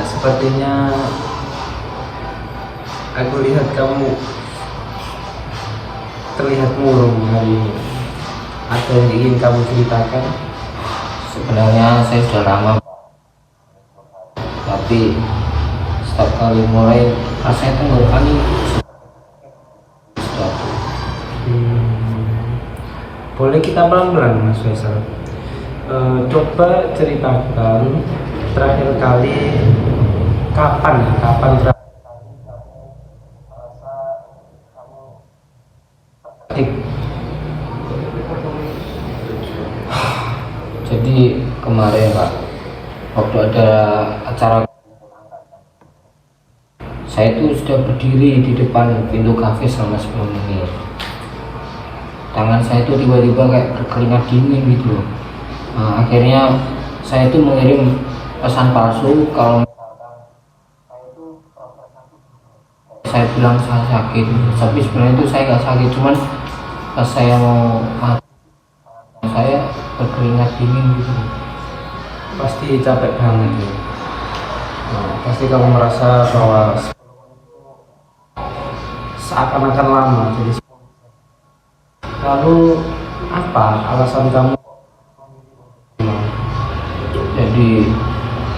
Sepertinya aku lihat kamu terlihat murung hari ini. Ada yang ingin kamu ceritakan? Sebenarnya saya sudah lama, tapi setiap kali mulai rasanya tenggorokan ini sesuatu. Boleh kita pelan-pelan Mas Faisal. Coba ceritakan terakhir kali kapan terakhir kali Jadi kemarin Pak, waktu ada acara, saya itu sudah berdiri di depan pintu kafe selama 10 menit. Tangan saya itu tiba-tiba kayak berkeringat dingin gitu loh. Nah, akhirnya saya itu mengirim pesan palsu kalau saya bilang saya sakit, tapi sebenarnya itu saya nggak sakit, cuman pas saya mau saya berkeringat dingin gitu. pasti capek banget ya. Pasti kamu merasa bahwa seakan-akan lama. Lalu apa alasan kamu? Jadi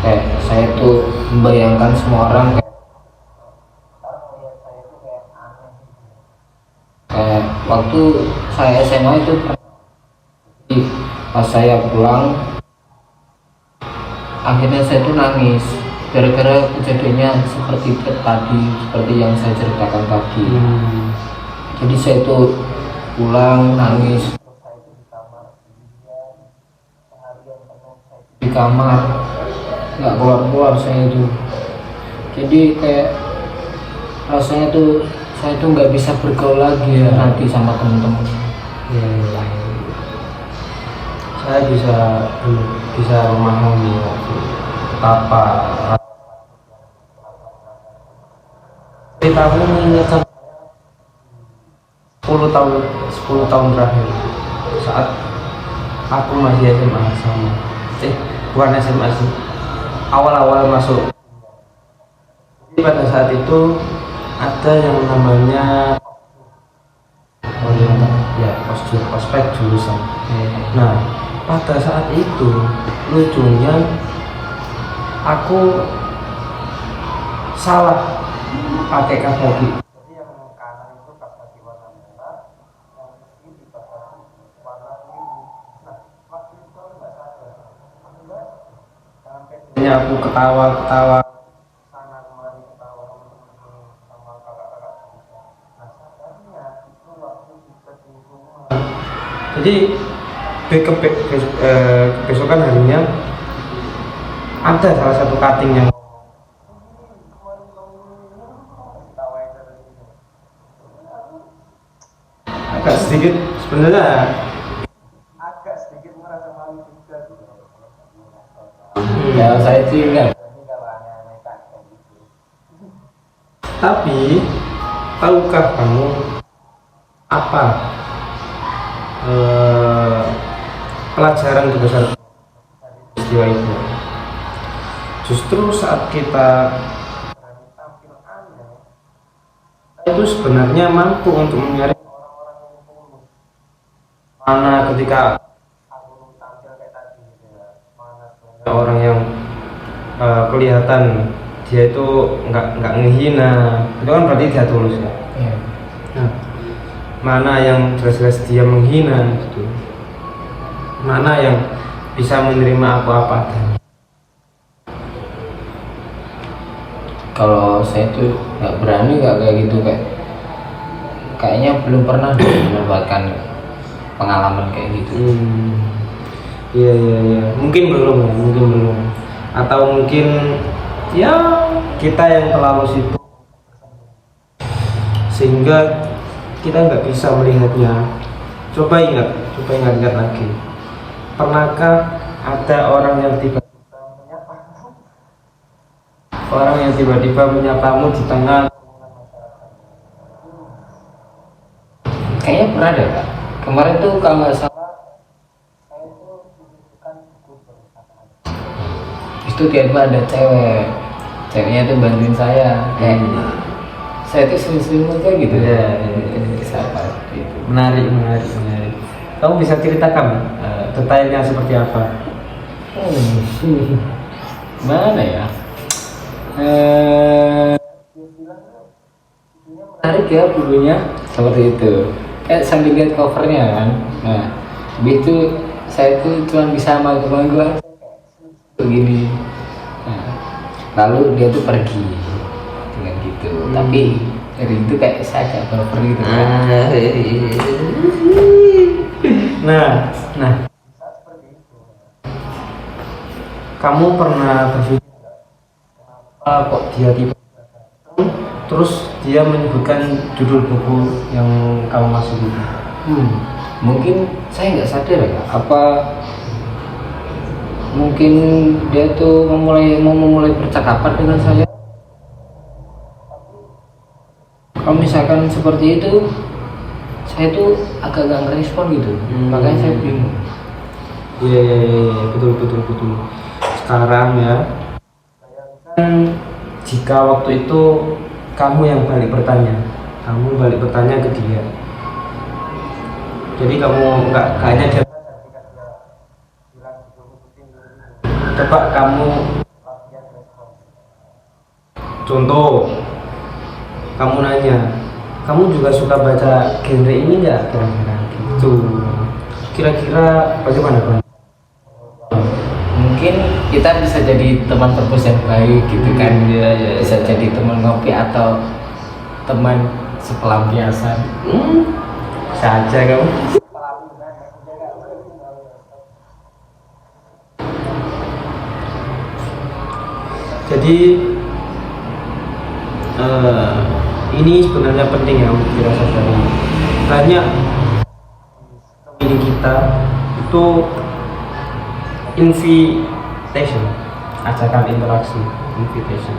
kayak saya tuh membayangkan semua orang kayak waktu saya SMA itu, pas saya pulang akhirnya saya tuh nangis gara-gara kejadiannya seperti tadi, seperti yang saya ceritakan tadi. Jadi saya tuh pulang nangis di kamar, nggak keluar-keluar saya itu. Jadi kayak rasanya tuh saya tuh nggak bisa bergaul lagi ya nanti sama temen-temen. Saya bisa memahami betapa kamu mengingatkan 10 tahun terakhir saat aku masih SMA sama bukan SMA sih, awal-awal masuk. Jadi pada saat itu ada yang namanya ospek jurusan. Nah, pada saat itu lucunya aku salah pakai kas kaki. Jadi yang kanan itu kas kaki warna merah, yang kiri kas kaki warna biru. Nah, waktu itu aku nggak sadar. Sampai aku ketawa sana kemari ketawa sama kakak-kakak. Nah, sadarnya itu waktu di rumah. Jadi besokan harinya ada salah satu cutting yang agak sedikit merasa malu juga. Ya saya sih enggak. Tapi tahukah kamu apa pelajaran terbesar dari peristiwa itu? Justru saat kita tampil aneh, itu sebenarnya mampu untuk menyaring orang-orang yang tulus. Mana ketika aku tampil kayak tadi gitu ya, mana sebenarnya orang yang kelihatan dia itu nggak ngehina, itu kan berarti dia tulus ya. Nah, mana yang jelas-jelas dia menghina gitu, mana yang bisa menerima apa adanya. Kalau saya tuh nggak berani, nggak kayak gitu, kayaknya belum pernah mendapatkan pengalaman kayak gitu. Iya, mungkin belum, atau mungkin ya kita yang terlalu sibuk sehingga kita nggak bisa melihatnya. Coba ingat lagi, pernahkah ada orang yang tiba-tiba menyapamu di tengah? Kayaknya pernah deh Kak. Kemarin tuh kalau nggak salah itu tiba-tiba ada ceweknya tuh bantuin saya kayak saya tuh sering-sering aja gitu Iya, siapa gitu. Menarik. Kamu bisa ceritakan detailnya seperti apa? Mana ya menarik ya dulunya seperti itu kayak sambil lihat covernya kan. Nah begitu saya tuh cuma bisa malu-malu begini. Nah, lalu dia tuh pergi dengan gitu. Tapi dari itu kayak saya agak baper gitu kan. Nah, kamu pernah berpikir kenapa kok dia tiba terus dia menyebutkan judul buku yang kamu maksud itu? Mungkin saya nggak sadar ya apa mungkin dia tuh mau memulai percakapan dengan saya. Kalau misalkan seperti itu saya tuh agak nggak ngerespon gitu. Makanya saya bingung. Iya, betul. Sekarang ya, jika waktu itu kamu yang balik bertanya ke dia. Jadi kamu nggak hanya dia. Coba kamu contoh, kamu nanya, kamu juga suka baca genre ini nggak kira-kira gitu. Kira-kira bagaimana Bang? Mungkin kita bisa jadi teman terus yang baik gitu kan. Iya. Bisa jadi teman ngopi atau teman sepelampiasan. Saja kamu. Jadi ini sebenarnya penting ya untuk dirasakan. Banyak ini kita itu invitation, ajakan interaksi, invitation.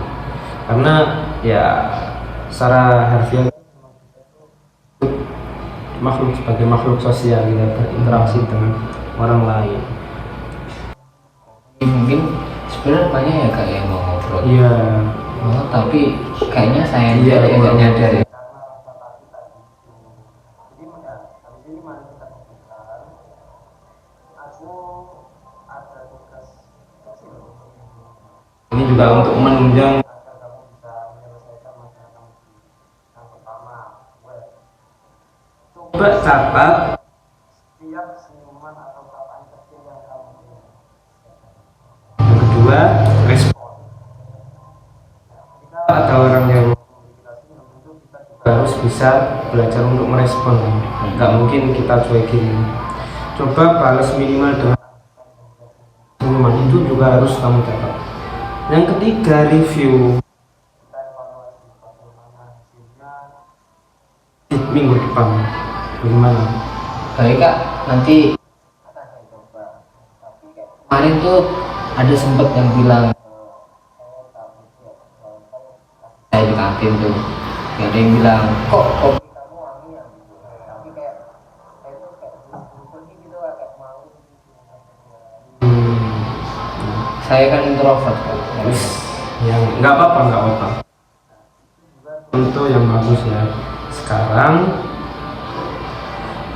Karena ya secara harfiah sebagai makhluk sosial kita berinteraksi dengan orang lain. Mungkin sebenarnya banyak ya kak yang mau ngobrol. Iya. Tapi kayaknya saya Iya, yang nggak nyadar ya. Ini juga untuk menunjang coba catat setiap senyuman atau sapaan kecil yang kamu punya. Yang kedua, respon. Kita ada orang yang harus bisa belajar untuk merespon. Nggak mungkin kita cuekin. Coba balas minimal dengan senyuman, itu juga harus kamu catat. Yang ketiga, review. Kita evaluasi bagaimana hasilnya di minggu depan. Bagaimana? Baik kak, nanti kemarin tuh ada sempet yang bilang saya di kantin tuh, ada yang bilang kok kopi kamu wangi ya gitu. Tapi kayak saya tuh kayak pergi gitu lah, kayak malu. Saya kan introvert kan. Yang nggak apa-apa. Contoh yang bagus ya. Sekarang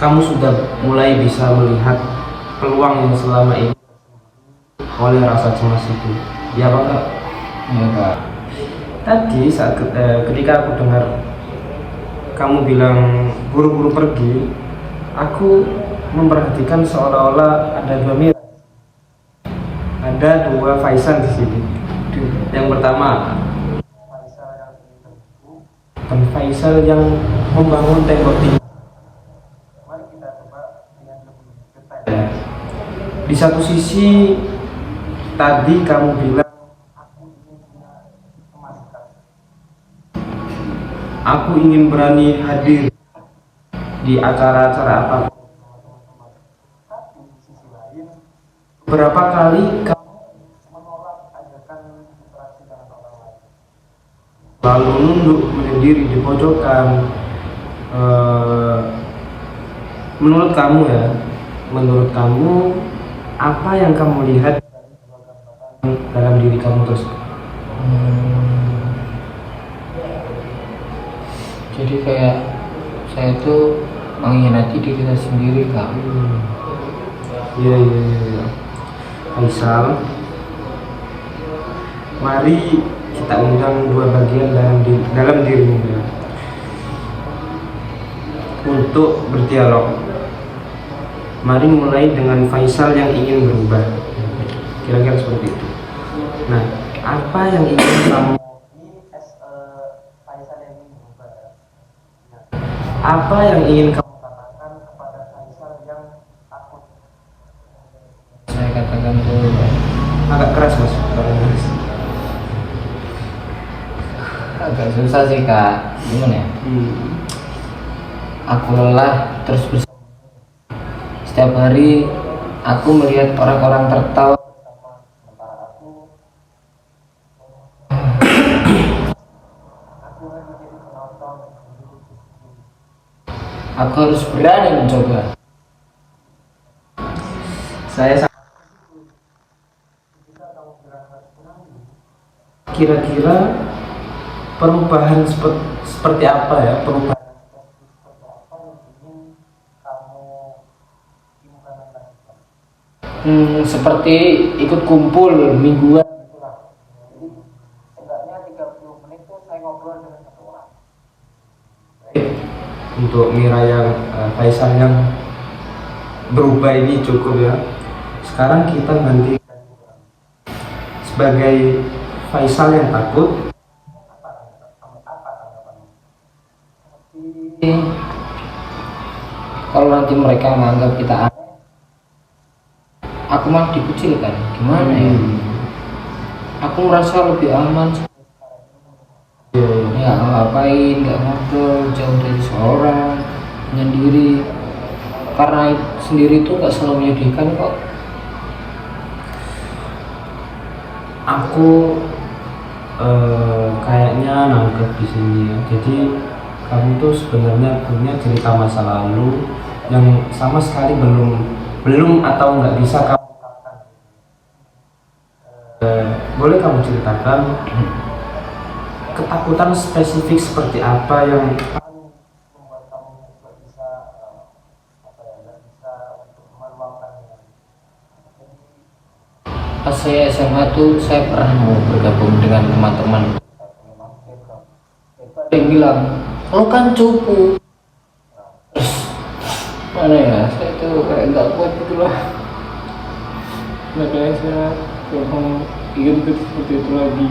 kamu sudah mulai bisa melihat peluang yang selama ini oleh rasa cemas itu. Ya apa enggak? Ya kak. Tadi saat ketika aku dengar kamu bilang buru-buru pergi, aku memperhatikan seolah-olah ada dua miras. Ada dua Faisal di sini. Yang pertama Faisal yang terbuku dan Faisal yang membangun tembok tinggi. Mari kita coba lihat lebih detail. Di satu sisi tadi kamu bilang aku ingin berani hadir di acara-acara apapun. Tapi di sisi lain, beberapa kali kamu menolak ajakan interaksi dengan orang lain, lalu nunduk menyendiri di pojokan. Menurut kamu apa yang kamu lihat dari dua gambaran dalam diri kamu tersebut? Jadi kayak saya tuh mengkhianati diri saya sendiri kak. Iya. Faisal, mari kita undang dua bagian dalam dirimu ya, untuk berdialog. Mari mulai dengan Faisal yang ingin berubah, kira-kira seperti itu. Nah, apa yang ingin kamu Faisal yang ingin berubah? Apa yang ingin kamu katakan kepada Faisal yang takut? Saya katakan tuh Agak keras mas, agak susah sih kak. Gimana ya? Aku lelah terus setiap hari aku melihat orang-orang tertawa sementara aku menjadi penonton. Aku harus berani mencoba. Saya kira-kira perubahan seperti apa ya, perubahan seperti apa yang ingin kamu implementasikan? Seperti ikut kumpul mingguan gitulah. Jadi setidaknya 30 menit tuh saya ngobrol dengan satu orang. Untuk Mira yang Faisal yang berubah ini cukup ya. Sekarang kita ganti sebagai Faisal yang takut. Kalau nanti mereka menganggap kita aneh, aku malah dikucilkan. Gimana ya? Aku merasa lebih aman. Ya ngapain, nggak ngobrol jauh dari seorang, menyendiri. Karena sendiri itu nggak selalu menyedihkan kok. Aku kayaknya nangkep di sini ya. Jadi kamu tuh sebenarnya punya cerita masa lalu yang sama sekali belum atau nggak bisa kamu ungkapkan. Boleh kamu ceritakan ketakutan spesifik seperti apa yang membuat kamu nggak bisa untuk meluangkannya? Pas saya SMA tuh saya pernah mau bergabung dengan teman-teman. Ada yang bilang, lo kan cupu. Mana ya, saya tuh kayak nggak kuat gitu loh. Makanya saya kurang ikut seperti itu lagi.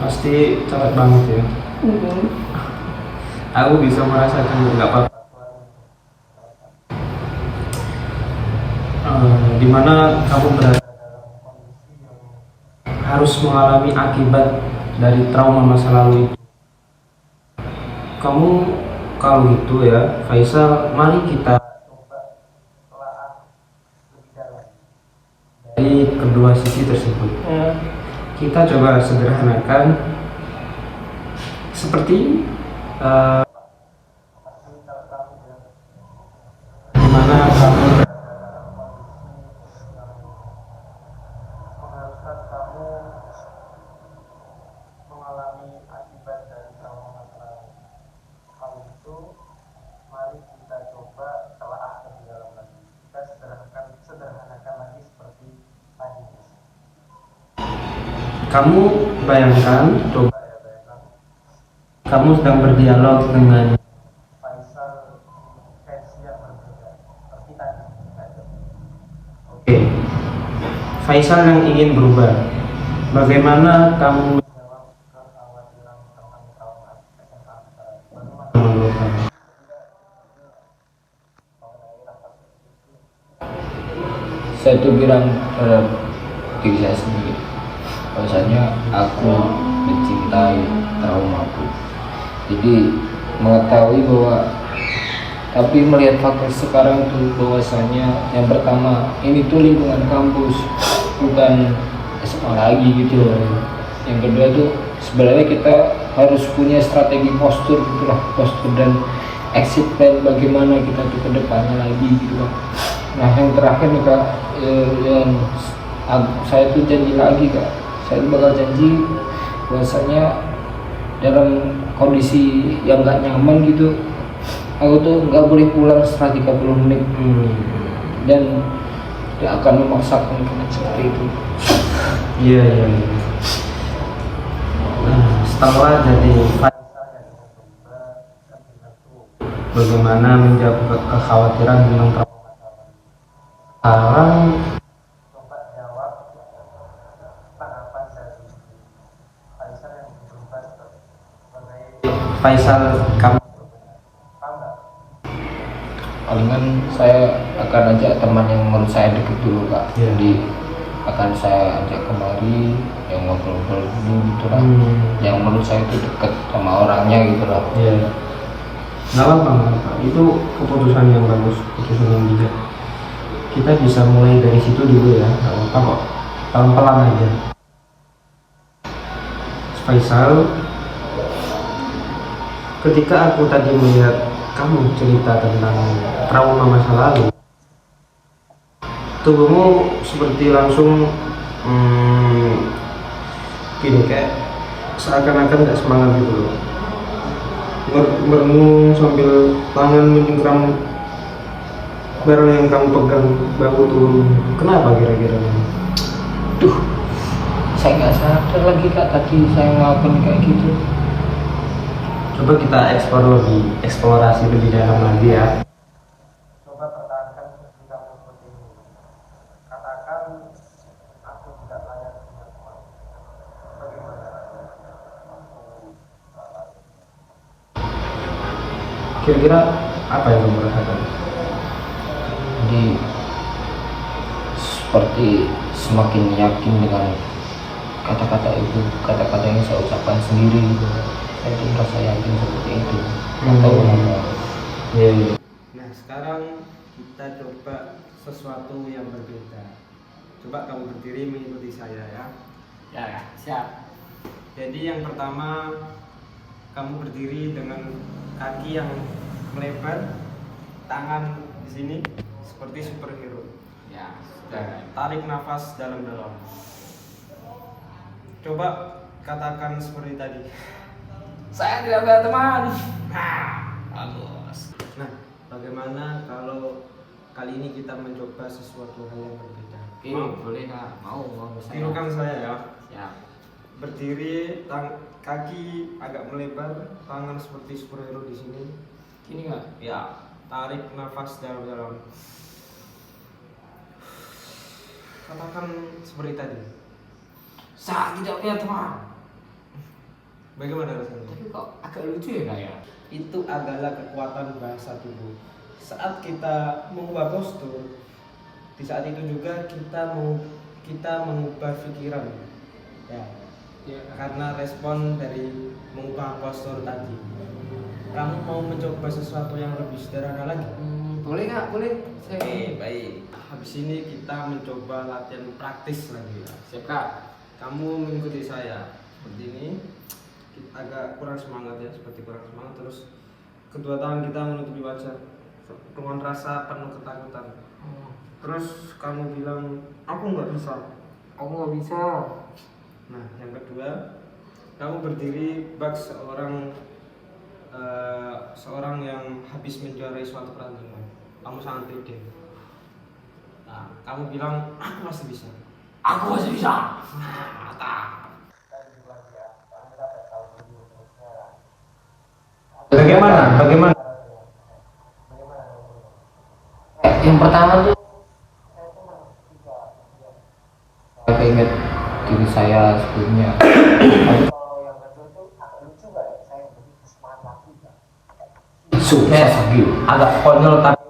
Pasti capek banget ya. Aku bisa merasakan nggak apa-apa. Dimana kamu berada dalam kondisi yang harus mengalami akibat dari trauma masa lalu itu. Kamu kalau gitu ya Faisal, mari kita coba telaah lebih dalam dari kedua sisi tersebut. Kita coba sederhanakan seperti dimana kamu mengharuskan kamu mengalami akibat dari trauma masa lalu. Kalau itu, mari kita coba telaah lebih dalam lagi. Kita sederhanakan lagi seperti tadi. Kamu bayangkan, coba ya bayangkan, kamu sedang berdialog dengan Faisal versi yang berbeda seperti tadi. Oke. Faisal yang ingin berubah, bagaimana kamu menjawab kekhawatiran tentang trauma SMA? Bagaimana menurut kamu? Saya tuh bilang diri saya sendiri, bahwasanya aku mencintai traumaku. Jadi mengetahui bahwa, tapi melihat fakta sekarang tuh bahwasanya yang pertama ini tuh lingkungan kampus, bukan SMA lagi gitu loh. Yang kedua tuh sebenarnya kita harus punya strategi postur gitulah, postur dan exit plan bagaimana kita tuh ke depannya lagi gitu loh. Nah yang terakhir nih kak, yang Saya tuh janji lagi kak, saya tuh bakal janji bahwasanya dalam kondisi yang nggak nyaman gitu, aku tuh nggak boleh pulang setelah 30 menit dan tidak akan memaksakan seperti itu. Iya, iya, iya. Nah, setelah jadi bagaimana menjawab kekhawatiran tentang sekarang, coba jawab tanggapan dari Faisal yang berubah mengenai Faisal kamu paham nggak? Palingan saya akan ajak teman yang menurut saya deket dulu kak. Iya. Jadi akan saya ajak kemari yang ngobrol-ngobrol dulu gitu lah. Yang menurut saya itu deket sama orangnya gitu lah. Iya. Nggak apa-apa, nggak apa-apa. Itu keputusan yang bagus, keputusan yang bijak. Kita bisa mulai dari situ dulu ya, nggak apa-apa kok. Pelan-pelan aja. Faisal, ketika aku tadi melihat kamu cerita tentang trauma masa lalu, tubuhmu seperti langsung gini, kayak seakan-akan nggak semangat gitu loh. Merenung sambil tangan mencengkram barang yang kamu pegang, bahu turun. Kenapa kira-kira? Duh, saya nggak sadar lagi kak tadi saya ngelakuin kayak gitu. Coba kita eksplorasi lebih dalam lagi ya. Coba pertahankan posisi kamu seperti ini. Katakan, aku tidak layak punya teman. Bagaimana? Kira-kira apa yang kamu rasakan? Jadi seperti semakin yakin dengan kata-kata itu, kata-kata yang saya ucapkan sendiri gitu. Saya tuh merasa yakin seperti itu. Atau kenapa? Iya, iya. Nah, sekarang kita coba sesuatu yang berbeda. Coba kamu berdiri mengikuti saya ya. Ya, siap. Jadi yang pertama, kamu berdiri dengan kaki yang melebar, tangan di sini seperti superhero. Ya, sudah. Tarik nafas dalam-dalam. Coba katakan seperti tadi. Saya tidak punya teman. Bagus. Nah, bagaimana kalau kali ini kita mencoba sesuatu hal yang berbeda? Oke, boleh kak. Mau saya. Tirukan saya ya. Siap. Berdiri, kaki agak melebar, tangan seperti superhero di sini. Gini kak. Ya, tarik nafas dalam-dalam. Katakan seperti tadi. Saya tidak punya teman. Bagaimana rasanya? Tapi kok agak lucu ya kak ya? Itu adalah kekuatan bahasa tubuh. Saat kita mengubah postur, di saat itu juga kita mengubah pikiran. Ya. Karena respon dari mengubah postur tadi. Kamu mau mencoba sesuatu yang lebih sederhana lagi? Boleh kak, boleh. Oke, baik. Habis ini kita mencoba latihan praktis lagi. Siap kak. Kamu mengikuti saya seperti ini. Agak kurang semangat ya, seperti kurang semangat. Terus kedua tangan kita menutupi wajah dengan rasa penuh ketakutan. Terus kamu bilang, aku nggak bisa. Aku nggak bisa. Nah, yang kedua, kamu berdiri bak seorang yang habis menjuarai suatu pertandingan. Kamu sangat pede. Nah, kamu bilang, aku masih bisa. Aku masih bisa. Mantap. Bagaimana? Yang pertama tuh saya ingat diri saya sebelumnya. Sukses gitu. Agak konyol tapi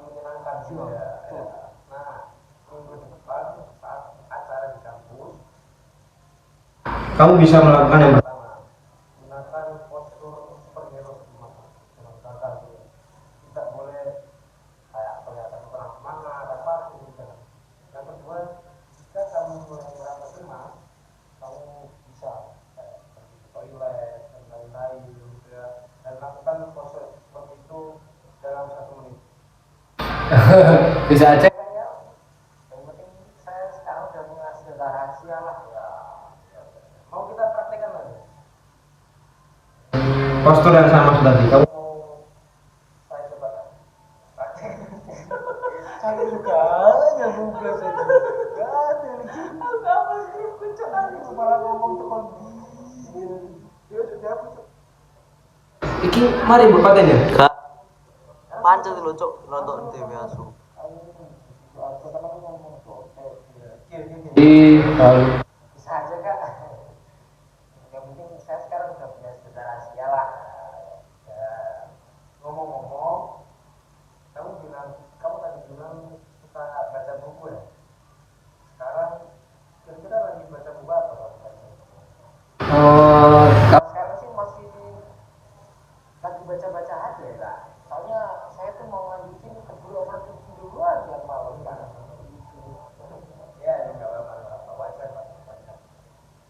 kamu bisa melakukan yang pertama, gunakan postur superhero tidak boleh kayak kelihatan kurang semangat apa gitu. Yang kedua, jika kamu mulai merasa cemas, kamu bisa kayak pergi ke toilet dan lain-lain gitu ya, dan lakukan pose seperti itu dalam 1 menit. Bisa aja. Yang penting saya sekarang udah menghasilkan cerita rahasia lah ya. Mau kita praktekkan lagi postur yang sama tadi. Kamu mau saya coba kan? Praktek. Saya juga yang buka saya juga. Apa sih kucaan itu malah ngomong teman. Dia sudah pucuk. Iki mari berpaten ya. Pancet lho cuk nonton TV asu. Bisa aja kak. Yang penting saya sekarang udah punya cerita rahasia lah. Ya, ngomong-ngomong, kamu tadi bilang suka baca buku ya. Sekarang kira-kira lagi baca buku apa kamu? Sekarang sih masih lagi baca-baca aja ya lah. Soalnya saya tuh mau lanjutin keburu overthinking duluan biar malam kan. Ya nggak apa-apa, wajar pak.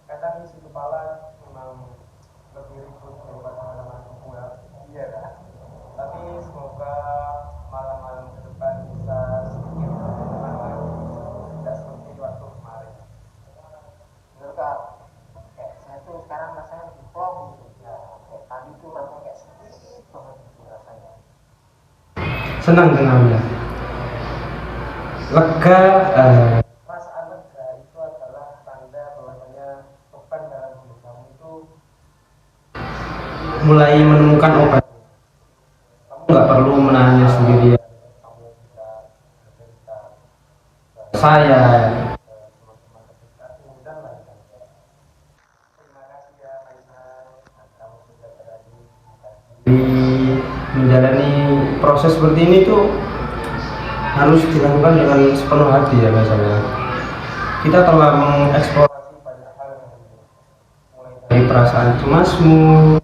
Kadang isi kepala memang lebih ribut daripada malam-malam buku ya. Iya kan? Tapi semoga malam-malam ke depan bisa sedikit lebih tenang lagi. Tidak seperti waktu kemarin. Benar kak? Kayak saya tuh sekarang rasanya diplom gitu. Ya, kayak tadi tuh rasanya kayak sedikit banget gitu rasanya. Senang dengarnya. Lega. Perasaan lega itu adalah tanda bahwasanya beban dalam hidup kamu itu mulai menemukan obat. Kamu nggak perlu menahannya sendirian. Kamu bisa bercerita ke saya, ke teman-teman terdekatmu dan lain-lain. Terima kasih ya Faisal. Kamu sudah berani menjalani proses seperti ini tuh harus dilakukan dengan sepenuh hati ya misalnya. Kita telah mengeksplorasi banyak hal mulai dari perasaan cemasmu,